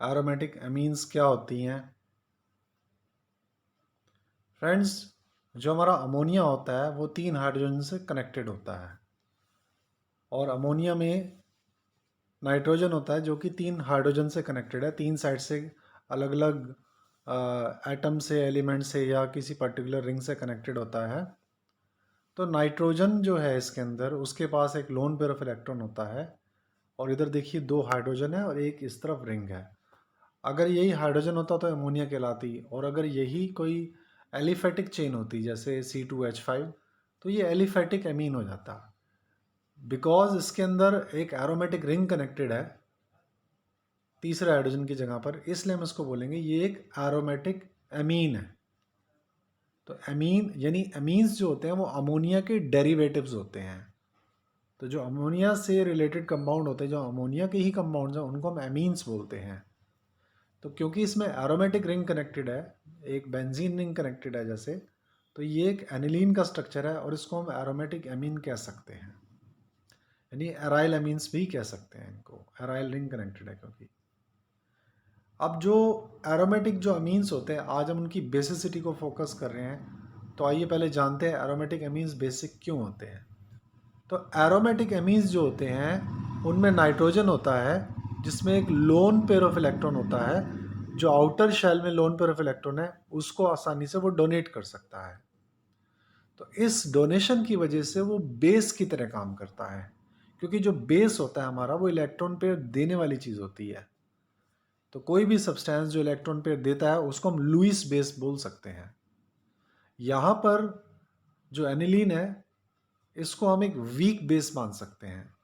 Aromatic amines क्या होती हैं? फ्रेंड्स, जो हमारा अमोनिया होता है वो 3 हाइड्रोजन से कनेक्टेड होता है, और अमोनिया में नाइट्रोजन होता है जो कि 3 हाइड्रोजन से कनेक्टेड है, 3 साइड से अलग अलग एटम से, एलिमेंट से या किसी पर्टिकुलर रिंग से कनेक्टेड होता है। तो नाइट्रोजन जो है इसके अंदर, उसके पास एक लोन पेयर ऑफ इलेक्ट्रॉन होता है, और इधर देखिए 2 हाइड्रोजन है और एक इस तरफ रिंग है। अगर यही हाइड्रोजन होता तो अमोनिया कहलाती, और अगर यही कोई एलिफेटिक चेन होती जैसे C2H5 तो ये एलिफेटिक एमीन हो जाता। बिकॉज इसके अंदर एक एरोमेटिक रिंग कनेक्टेड है तीसरे हाइड्रोजन की जगह पर, इसलिए हम इसको बोलेंगे ये एक एरोमेटिक एमीन है। तो एमीन यानी एमीन्स जो होते हैं वो अमोनिया के डेरिवेटिव्स होते हैं। तो जो अमोनिया से रिलेटेड कंपाउंड होते हैं, जो अमोनिया के ही कंपाउंड्स हैं, उनको हम एमीन्स बोलते हैं। तो क्योंकि इसमें एरोमेटिक रिंग कनेक्टेड है, एक बेंजीन रिंग कनेक्टेड है जैसे, तो ये एक एनिलीन का स्ट्रक्चर है और इसको हम एरोमेटिक एमीन कह सकते हैं, यानी एराइल एमीन्स भी कह सकते हैं इनको, एराइल रिंग कनेक्टेड है क्योंकि। अब जो एरोमेटिक जो अमीन्स होते हैं, आज हम उनकी बेसिसिटी को फोकस कर रहे हैं। तो आइए पहले जानते हैं एरोमेटिक अमीन्स बेसिक क्यों होते हैं। तो एरोमेटिक अमीन्स जो होते हैं उनमें नाइट्रोजन होता है जिसमें एक लोन पेयर ऑफ इलेक्ट्रॉन होता है, जो आउटर शेल में लोन पेयर ऑफ इलेक्ट्रॉन है उसको आसानी से वो डोनेट कर सकता है। तो इस डोनेशन की वजह से वो बेस की तरह काम करता है, क्योंकि जो बेस होता है हमारा वो इलेक्ट्रॉन पेयर देने वाली चीज़ होती है। तो कोई भी सब्सटेंस जो इलेक्ट्रॉन पेयर देता है उसको हम लुईस बेस बोल सकते हैं। यहाँ पर जो एनिलीन है इसको हम एक वीक बेस मान सकते हैं।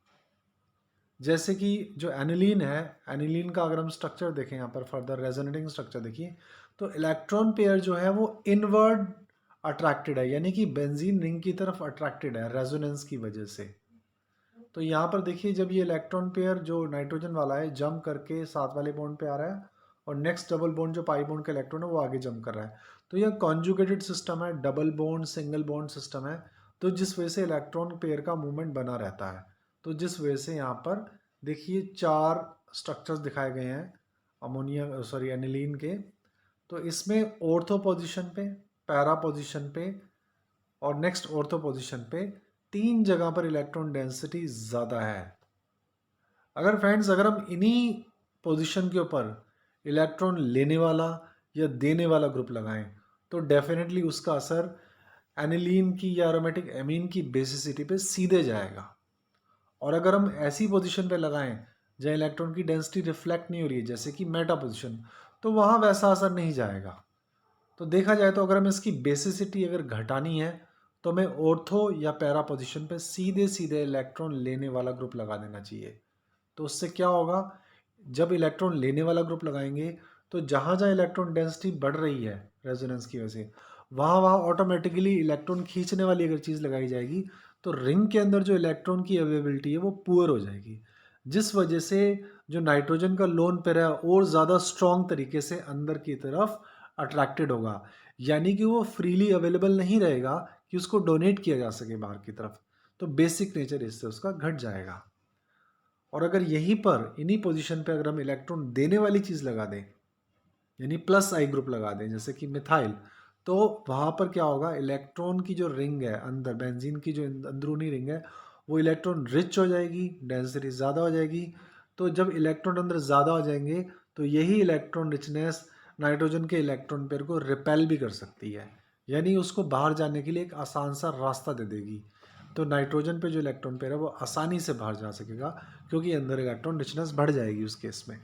जैसे कि जो एनिलीन है, एनिलीन का अगर हम स्ट्रक्चर देखें यहाँ पर फर्दर रेजोनेटिंग स्ट्रक्चर देखिए, तो इलेक्ट्रॉन पेयर जो है वो इनवर्ड अट्रैक्टेड है, यानी कि बेंजीन रिंग की तरफ अट्रैक्टेड है रेजोनेंस की वजह से। तो यहाँ पर देखिए जब ये इलेक्ट्रॉन पेयर जो नाइट्रोजन वाला है जंप करके साथ वाले बॉन्ड पे आ रहा है, और नेक्स्ट डबल बॉन्ड जो पाई बॉन्ड का इलेक्ट्रॉन है वो आगे जंप कर रहा है, तो यह कॉन्जुगेटेड सिस्टम है, double bond single bond system है। तो जिस वजह से इलेक्ट्रॉन पेयर का मूवमेंट बना रहता है। तो जिस वजह से यहाँ पर देखिए 4 स्ट्रक्चर्स दिखाए गए हैं अमोनिया सॉरी एनिलीन के। तो इसमें ऑर्थो पोजीशन पे, पैरा पोजीशन पे और नेक्स्ट ऑर्थो पोजीशन पे 3 जगह पर इलेक्ट्रॉन डेंसिटी ज़्यादा है। अगर हम इन्हीं पोजीशन के ऊपर इलेक्ट्रॉन लेने वाला या देने वाला ग्रुप लगाएं तो डेफिनेटली उसका असर एनिलीन की या एरोमेटिक एमीन की बेसिसिटी पे सीधे जाएगा। और अगर हम ऐसी पोजीशन पे लगाएं जहाँ इलेक्ट्रॉन की डेंसिटी रिफ्लेक्ट नहीं हो रही है, जैसे कि मेटा पोजीशन, तो वहाँ वैसा असर नहीं जाएगा। तो देखा जाए तो अगर हमें इसकी बेसिसिटी अगर घटानी है तो हमें ऑर्थो या पैरा पोजीशन पे सीधे सीधे इलेक्ट्रॉन लेने वाला ग्रुप लगा देना चाहिए। तो उससे क्या होगा, जब इलेक्ट्रॉन लेने वाला ग्रुप लगाएंगे तो जहाँ जहाँ इलेक्ट्रॉन डेंसिटी बढ़ रही है रेजोनेंस की वजह से, वहाँ वहाँ ऑटोमेटिकली इलेक्ट्रॉन खींचने वाली अगर चीज़ लगाई जाएगी तो रिंग के अंदर जो इलेक्ट्रॉन की अवेलेबिलिटी है वो पुअर हो जाएगी, जिस वजह से जो नाइट्रोजन का लोन पेयर है और ज़्यादा स्ट्रॉन्ग तरीके से अंदर की तरफ अट्रैक्टेड होगा, यानी कि वो फ्रीली अवेलेबल नहीं रहेगा कि उसको डोनेट किया जा सके बाहर की तरफ। तो बेसिक नेचर इससे उसका घट जाएगा। और अगर यहीं पर इन्हीं पोजीशन पे अगर हम इलेक्ट्रॉन देने वाली चीज़ लगा दें, यानी प्लस आई ग्रुप लगा दें जैसे कि मिथाइल, तो वहाँ पर क्या होगा, इलेक्ट्रॉन की जो रिंग है अंदर, बेंजीन की जो अंदरूनी रिंग है, वो इलेक्ट्रॉन रिच हो जाएगी, डेंसिटी ज़्यादा हो जाएगी। तो जब इलेक्ट्रॉन अंदर ज़्यादा हो जाएंगे तो यही इलेक्ट्रॉन रिचनेस नाइट्रोजन के इलेक्ट्रॉन पेयर को रिपेल भी कर सकती है, यानी उसको बाहर जाने के लिए एक आसान सा रास्ता दे देगी। तो नाइट्रोजन पे जो इलेक्ट्रॉन पेयर है वो आसानी से बाहर जा सकेगा, क्योंकि अंदर इलेक्ट्रॉन रिचनेस बढ़ जाएगी उस केस में।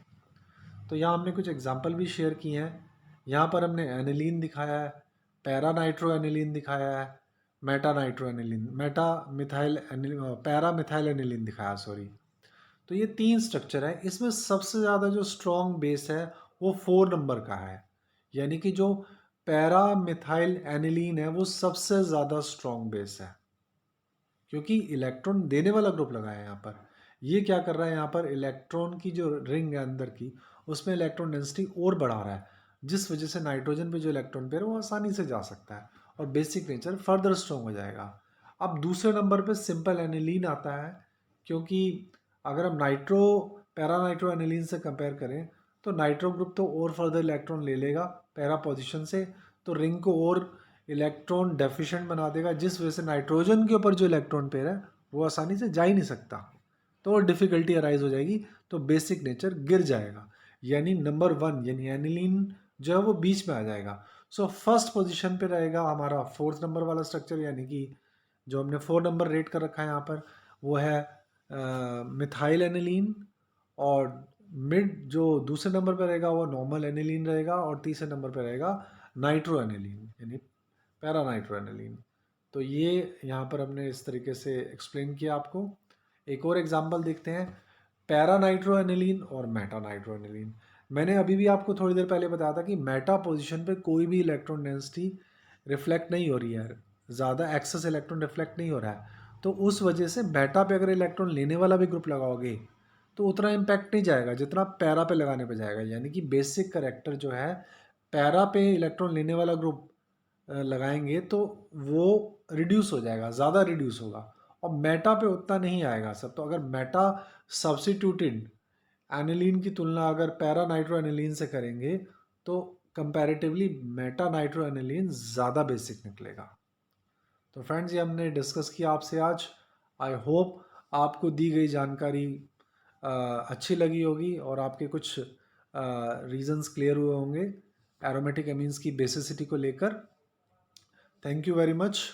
तो यहाँ हमने कुछ एग्जाम्पल भी शेयर किए हैं। यहाँ पर हमने एनिलीन दिखाया है, पैरा नाइट्रो एनिलीन दिखाया है, Meta nitro aniline, Meta methyl para methyl aniline दिखाया, सॉरी। तो ये 3 स्ट्रक्चर है, इसमें सबसे ज़्यादा जो स्ट्रॉन्ग बेस है वो 4 नंबर का है, यानी कि जो पैरा मिथाइल एनिलीन है वो सबसे ज़्यादा स्ट्रॉन्ग बेस है, क्योंकि इलेक्ट्रॉन देने वाला ग्रुप लगा है यहाँ पर। ये क्या कर रहा है, यहाँ पर इलेक्ट्रॉन की जो रिंग है अंदर की उसमें इलेक्ट्रॉन डेंसिटी और बढ़ा रहा है, जिस वजह से नाइट्रोजन पे जो इलेक्ट्रॉन पेयर है वो आसानी से जा सकता है और बेसिक नेचर फर्दर स्ट्रॉन्ग हो जाएगा। अब दूसरे नंबर पे सिंपल एनिलीन आता है, क्योंकि अगर हम नाइट्रो पैरा नाइट्रो एनिलीन से कंपेयर करें तो नाइट्रो ग्रुप तो और फर्दर इलेक्ट्रॉन ले लेगा पैरा पोजीशन से, तो रिंग को और इलेक्ट्रॉन डेफिशिएंट बना देगा, जिस वजह से नाइट्रोजन के ऊपर जो इलेक्ट्रॉन पेयर है वो आसानी से जा ही नहीं सकता, तो और डिफ़िकल्टी अराइज हो जाएगी, तो बेसिक नेचर गिर जाएगा, यानी नंबर 1 यानी एनिलीन जो है वो बीच में आ जाएगा। सो फर्स्ट पोजीशन पे रहेगा हमारा 4th नंबर वाला स्ट्रक्चर, यानी कि जो हमने 4 नंबर रेट कर रखा है यहाँ पर वो है मिथाइल एनिलीन, और मिड जो दूसरे नंबर पे रहेगा वो नॉर्मल एनिलीन रहेगा, और तीसरे नंबर पे रहेगा नाइट्रो एनिलीन यानी पैरा नाइट्रो एनिलीन। तो ये यहाँ पर हमने इस तरीके से एक्सप्लेन किया आपको। एक और एग्जांपल देखते हैं, पैरा नाइट्रो एनिलीन और मेटा नाइट्रो एनिलीन। मैंने अभी भी आपको थोड़ी देर पहले बताया था कि मेटा पोजीशन पे कोई भी इलेक्ट्रॉन डेंसिटी रिफ्लेक्ट नहीं हो रही है, ज़्यादा एक्सेस इलेक्ट्रॉन रिफ्लेक्ट नहीं हो रहा है, तो उस वजह से मेटा पे अगर इलेक्ट्रॉन लेने वाला भी ग्रुप लगाओगे तो उतना इम्पैक्ट नहीं जाएगा जितना पैरा पे लगाने पे जाएगा, यानी कि बेसिक करेक्टर जो है पैरा पे इलेक्ट्रॉन लेने वाला ग्रुप लगाएंगे तो वो रिड्यूस हो जाएगा, ज़्यादा रिड्यूस होगा, और मेटा पे उतना नहीं आएगा सर। तो अगर मेटा सब्सिट्यूटेड एनिलीन की तुलना अगर पैरा नाइट्रो एनिलीन से करेंगे तो कंपैरेटिवली मेटा नाइट्रो एनिलीन ज़्यादा बेसिक निकलेगा। तो फ्रेंड्स ये हमने डिस्कस किया आपसे आज। आई होप आपको दी गई जानकारी अच्छी लगी होगी और आपके कुछ रीजंस क्लियर हुए होंगे एरोमेटिक एमीन्स की बेसिसिटी को लेकर। Thank you very much.